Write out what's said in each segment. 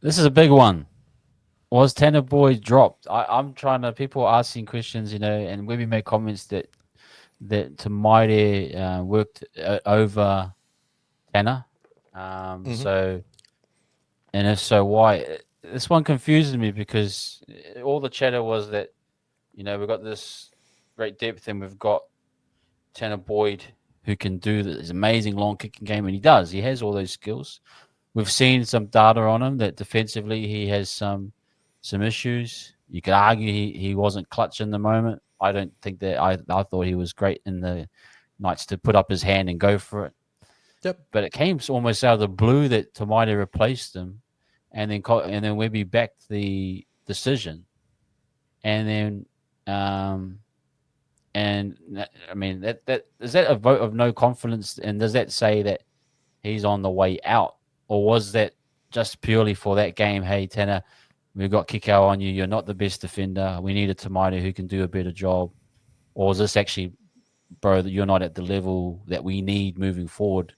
This is a big one. Was Tanah Boy dropped? I'm trying to. People are asking questions, and Webby made comments that Tamaire worked over Tanah. Hmm. And if so, why? This one confuses me because all the chatter was that we've got this great depth and we've got Tanner Boyd who can do this amazing long kicking game, and he does. He has all those skills. We've seen some data on him that defensively he has some issues. You could argue he wasn't clutch in the moment. I don't think that. I thought he was great in the nights to put up his hand and go for it. Yep. But it came almost out of the blue that Tomato replaced him, and then Webby backed the decision, and then I mean that is that a vote of no confidence, and does that say that he's on the way out, or was that just purely for that game? Hey, Tanner, we've got Kikau on you. You're not the best defender. We need a Tomato who can do a better job. Or is this actually, bro, that you're not at the level that we need moving forward?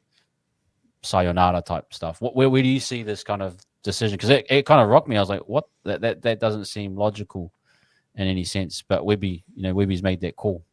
Sayonara type stuff. Where do you see this kind of decision? Because it kind of rocked me. I was like, what? That doesn't seem logical in any sense. But Webby's made that call.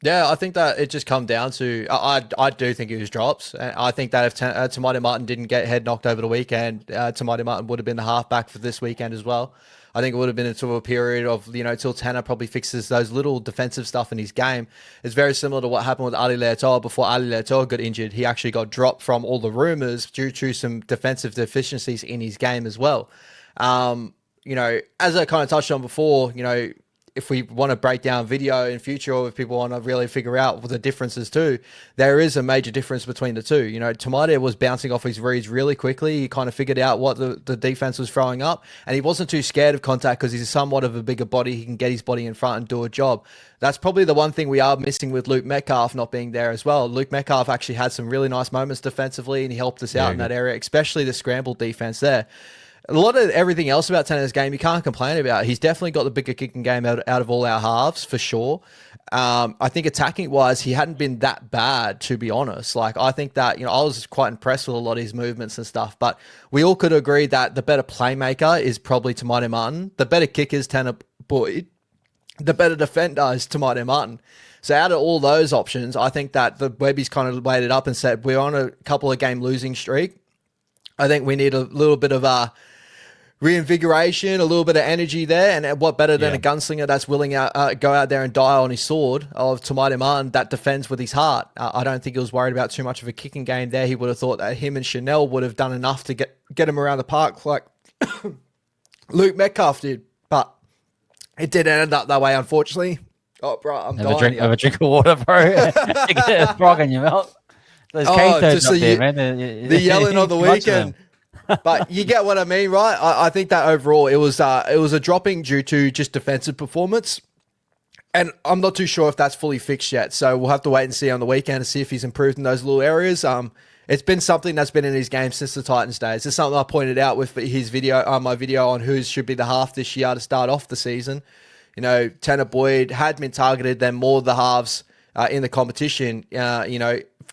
Yeah, I think that it just come down to I do think it was drops. I think that if Tamati Martin didn't get head knocked over the weekend, Tamati Martin would have been the halfback for this weekend as well. I think it would have been into a period of till Tanner probably fixes those little defensive stuff in his game. It's very similar to what happened with Ali Leotoa before Ali Leotoa got injured. He actually got dropped from all the rumors due to some defensive deficiencies in his game as well. As I kind of touched on before, if we want to break down video in future, or if people want to really figure out what the differences too, there is a major difference between the two. Tomato was bouncing off his reads really quickly. He kind of figured out what the defense was throwing up, and he wasn't too scared of contact because he's somewhat of a bigger body. He can get his body in front and do a job. That's probably the one thing we are missing with Luke Metcalf not being there as well. Luke Metcalf actually had some really nice moments defensively, and he helped us out Very in that good. area, especially the scramble defense there. A lot of everything else about Tanner's game you can't complain about. He's definitely got the bigger kicking game out of all our halves for sure. I think attacking wise, he hadn't been that bad, to be honest. Like, I think that, I was quite impressed with a lot of his movements and stuff, but we all could agree that the better playmaker is probably Tomato Martin. The better kicker is Tanner Boyd. The better defender is Tomato Martin. So out of all those options, I think that the Webby's kind of weighed it up and said, we're on a couple of game losing streak. I think we need a little bit of a reinvigoration, a little bit of energy there, and what better than Yeah. a gunslinger that's willing to go out there and die on his sword of Tomato Martin that defends with his heart. I don't think he was worried about too much of a kicking game there. He would have thought that him and Chanel would have done enough to get him around the park like Luke Metcalf did, but it didn't end up that way, unfortunately. Oh, bro, I'm Have a dying drink. here. Have a drink of water, bro. You get a frog in your mouth. Those cane Oh, toads just up the there, man. the yelling on the Too much of weekend. them. But you get what I mean, right? I think that overall it was a dropping due to just defensive performance, and I'm not too sure if that's fully fixed yet. So we'll have to wait and see on the weekend to see if he's improved in those little areas. It's been something that's been in his game since the Titans days. It's something I pointed out with his video, my video on who should be the half this year to start off the season. Tanner Boyd had been targeted than more of the halves in the competition.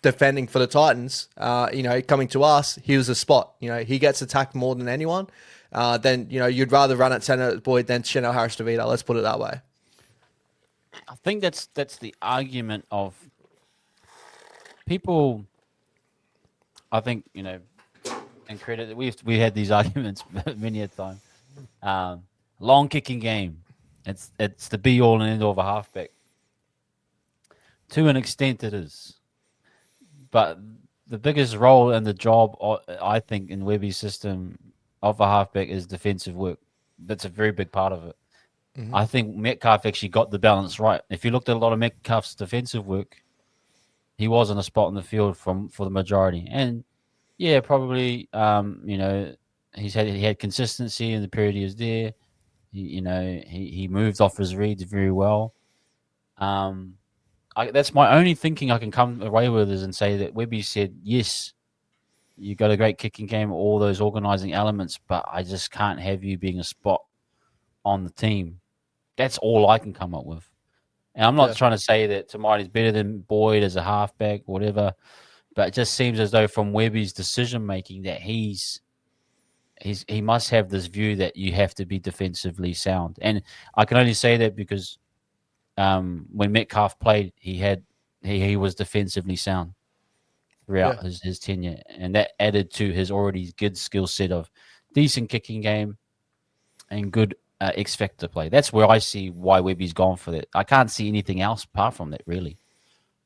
Defending for the Titans, coming to us, he was a spot. He gets attacked more than anyone. Then you'd rather run at Tanner Boyd than Chanel Harris DeVito. Let's put it that way. I think that's the argument of people. I think and credit that we had these arguments many a time. Long kicking game. It's the be all and end all of a halfback. To an extent, it is. But the biggest role in the job, I think, in Webby's system of a halfback is defensive work. That's a very big part of it. Mm-hmm. I think Metcalf actually got the balance right. If you looked at a lot of Metcalf's defensive work, he was in a spot in the field for the majority. And yeah, probably, he had consistency in the period he was there. He moved off his reads very well. That's my only thinking I can come away with is and say that Webby said, yes, you got a great kicking game, all those organizing elements, but I just can't have you being a spot on the team. That's all I can come up with. And I'm not Yeah. trying to say that Tamati is better than Boyd as a halfback or whatever, but it just seems as though from Webby's decision making that he's he must have this view that you have to be defensively sound, and I can only say that because when Metcalf played, he was defensively sound Yeah. throughout his tenure, and that added to his already good skill set of decent kicking game and good X factor play. That's where I see why Webby's gone for that. I can't see anything else apart from that, really.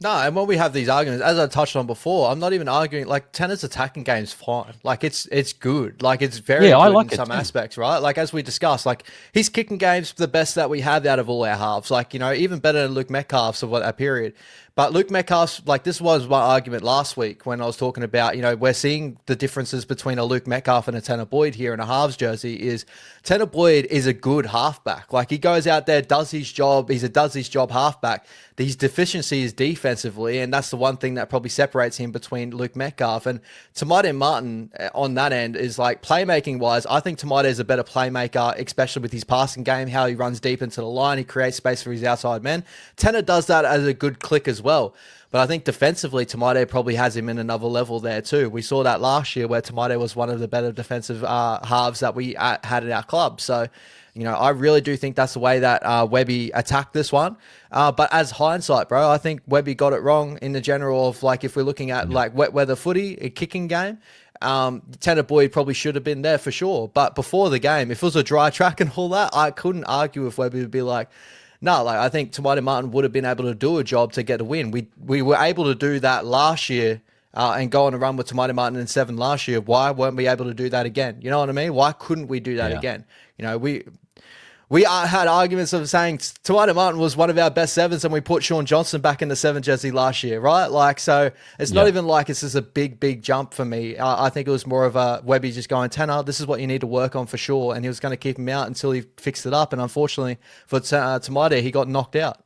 No, and when we have these arguments, as I touched on before, I'm not even arguing. Like Tanner's attacking game's fine. Like it's good. Like it's very Yeah, I good in like it some too. aspects, right? Like as we discussed, like his kicking game's the best that we have out of all our halves. Like even better than Luke Metcalf's of what that period. But Luke Metcalf's like this was my argument last week when I was talking about we're seeing the differences between a Luke Metcalf and a Tanner Boyd here in a halves jersey. Is Tanner Boyd is a good halfback. Like he goes out there, does his job. He's a does his job halfback. His deficiency is defensively, and that's the one thing that probably separates him between Luke Metcalf and Tamade Martin on that end is like playmaking wise. I think Tamade is a better playmaker, especially with his passing game, how he runs deep into the line, he creates space for his outside men. Tanner does that as a good click as well. But I think defensively, Tamade probably has him in another level there too. We saw that last year where Tamade was one of the better defensive halves that we had at our club. So, I really do think that's the way that Webby attacked this one. But as hindsight, bro, I think Webby got it wrong in the general of like if we're looking at Yeah. like wet weather footy, a kicking game. Tanner Boyd probably should have been there for sure. But before the game, if it was a dry track and all that, I couldn't argue if Webby would be like, no, like I think Tamade Martin would have been able to do a job to get a win. We were able to do that last year and go on a run with Tamade Martin in 7 last year. Why weren't we able to do that again? You know what I mean? Why couldn't we do that Yeah. again? We had arguments of saying Tamade Martin was one of our best sevens and we put Sean Johnson back in the 7 jersey last year, right? Like, so it's not Yeah. even like it's just a big jump for me. I think it was more of a Webby just going, Tanner, this is what you need to work on for sure. And he was going to keep him out until he fixed it up. And unfortunately for Tamade, he got knocked out.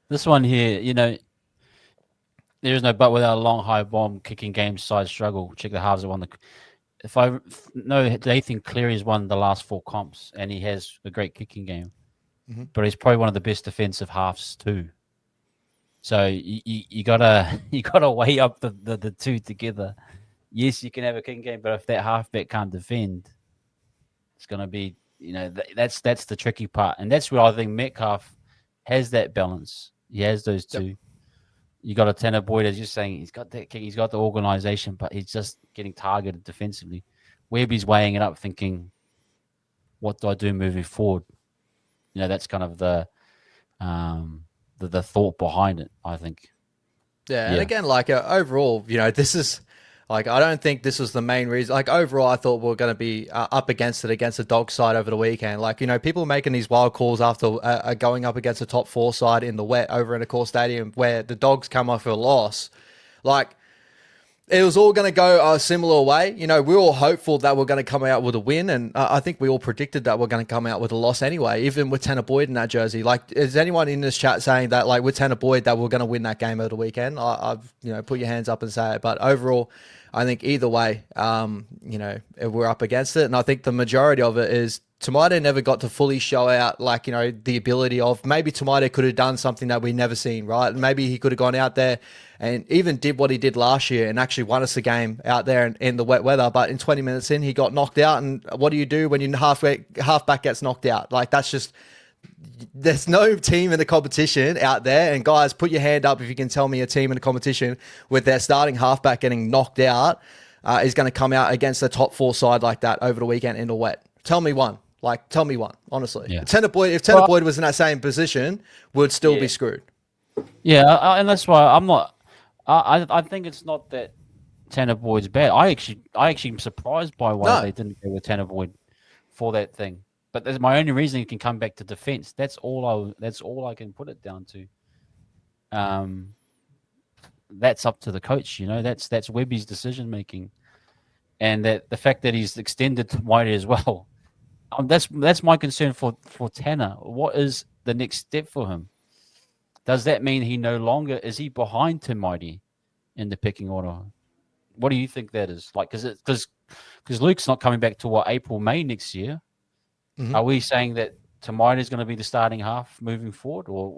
This one here, there is no but without a long high bomb kicking game side struggle. Check the halves that won the. If I know Nathan Cleary's won the last 4 comps and he has a great kicking game, but he's probably one of the best defensive halves too. So you gotta you gotta weigh up the two together. Yes, you can have a kicking game, but if that halfback can't defend, it's gonna be that's the tricky part, and that's where I think Metcalf has that balance. He has those Yep. two. You got a Tanner Boyd, as you're saying, he's got that kick, he's got the organization, but he's just getting targeted defensively. Webby's weighing it up, thinking, "What do I do moving forward?" That's kind of the thought behind it. I think. Yeah, and Yeah, again, like overall, this is like I don't think this was the main reason. Like overall, I thought we are going to be up against the dog side over the weekend. Like people making these wild calls after going up against a top 4 side in the wet over in a core stadium where the dogs come off a loss. Like it was all going to go a similar way. We were all hopeful that we're going to come out with a win, and I think we all predicted that we're going to come out with a loss anyway, even with Tanner Boyd in that jersey. Like, is anyone in this chat saying that, like, with Tanner Boyd, that we're going to win that game over the weekend? I've put your hands up and say it. But overall, I think either way, we're up against it, and I think the majority of it is Tamade never got to fully show out, like, the ability of maybe Tamade could have done something that we never seen, right? Maybe he could have gone out there and even did what he did last year and actually won us the game out there in the wet weather. But in 20 minutes in, he got knocked out. And what do you do when your halfback gets knocked out? Like, that's just, there's no team in the competition out there. And guys, put your hand up if you can tell me a team in the competition with their starting halfback getting knocked out is going to come out against a top 4 side like that over the weekend in the wet. Tell me one. Like, tell me one, honestly. yeah. If Tanner Boyd was in that same position, we'd still be screwed. Yeah, and that's why I'm not. I think it's not that Tanner Boyd's bad. I actually am surprised by why they didn't go with Tanner Boyd for that thing. But that's my only reason. You can come back to defense. That's all I can put it down to. That's up to the coach. That's Webby's decision making, and that the fact that he's extended to Mighty as well. That's my concern for Tanner. What is the next step for him? Does that mean he no longer is he behind Tim Mighty in the picking order? What do you think that is like? Because Luke's not coming back to April, May next year. Mm-hmm. Are we saying that Tamine is going to be the starting half moving forward, or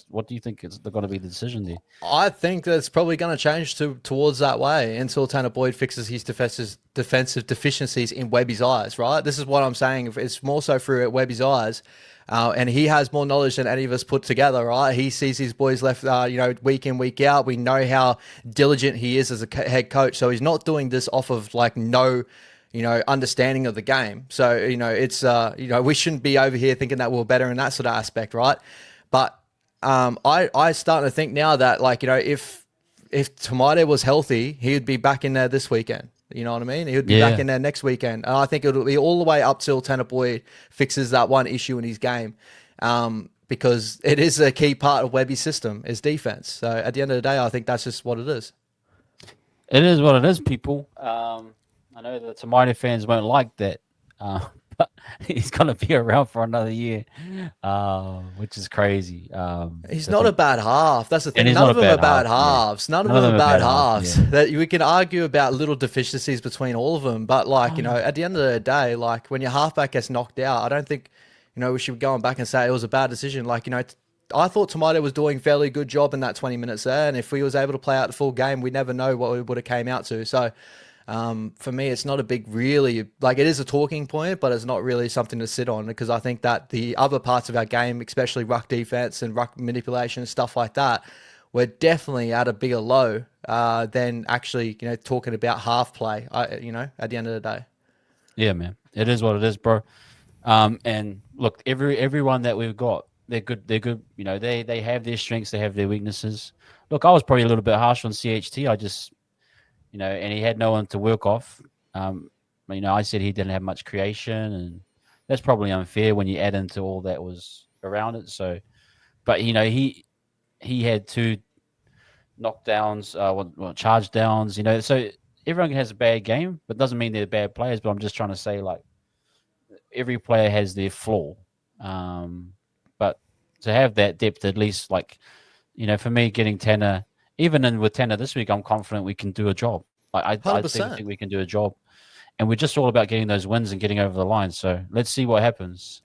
what do you think is going to be the decision there? I think that it's probably going to change towards that way until Tanner Boyd fixes his defensive deficiencies in Webby's eyes, right? This is what I'm saying. It's more so through Webby's eyes. And he has more knowledge than any of us put together, right? He sees his boys left, week in, week out. We know how diligent he is as a head coach. So he's not doing this off of like no, understanding of the game. So, it's, we shouldn't be over here thinking that we're better in that sort of aspect, right? But I starting to think now that if Tamade was healthy, he would be back in there this weekend. You know what I mean? He would be back in there next weekend. And I think it'll be all the way up till Tanner Boyd fixes that one issue in his game. Because it is a key part of Webby's system is defense. So at the end of the day, I think that's just what it is. It is what it is, people. I know the Tamine fans won't like that. But he's going to be around for another year, which is crazy. He's not a bad half. That's the thing. None of them are bad halves. None of them are bad halves. That we can argue about little deficiencies between all of them, but at the end of the day, like when your halfback gets knocked out, I don't think we should be going back and say it was a bad decision. I thought Tomato was doing a fairly good job in that 20 minutes there, and if we was able to play out the full game, we never know what we would have came out to. So. For me, it's not a big really, it is a talking point, but it's not really something to sit on because I think that the other parts of our game, especially ruck defense and ruck manipulation and stuff like that, we're definitely at a bigger low than actually, talking about half play, at the end of the day. Yeah, man. It is what it is, bro. And look, everyone that we've got, they're good. They're good. They have their strengths. They have their weaknesses. Look, I was probably a little bit harsh on CHT. I just... and he had no one to work off. I said he didn't have much creation, and that's probably unfair when you add into all that was around it. So, but he had 2 knockdowns, charge downs. So everyone has a bad game, but doesn't mean they're bad players. But I'm just trying to say, every player has their flaw. But to have that depth, at least, for me, getting Tanah. Even with Tanah this week, I'm confident we can do a job. I think we can do a job. And we're just all about getting those wins and getting over the line. So let's see what happens.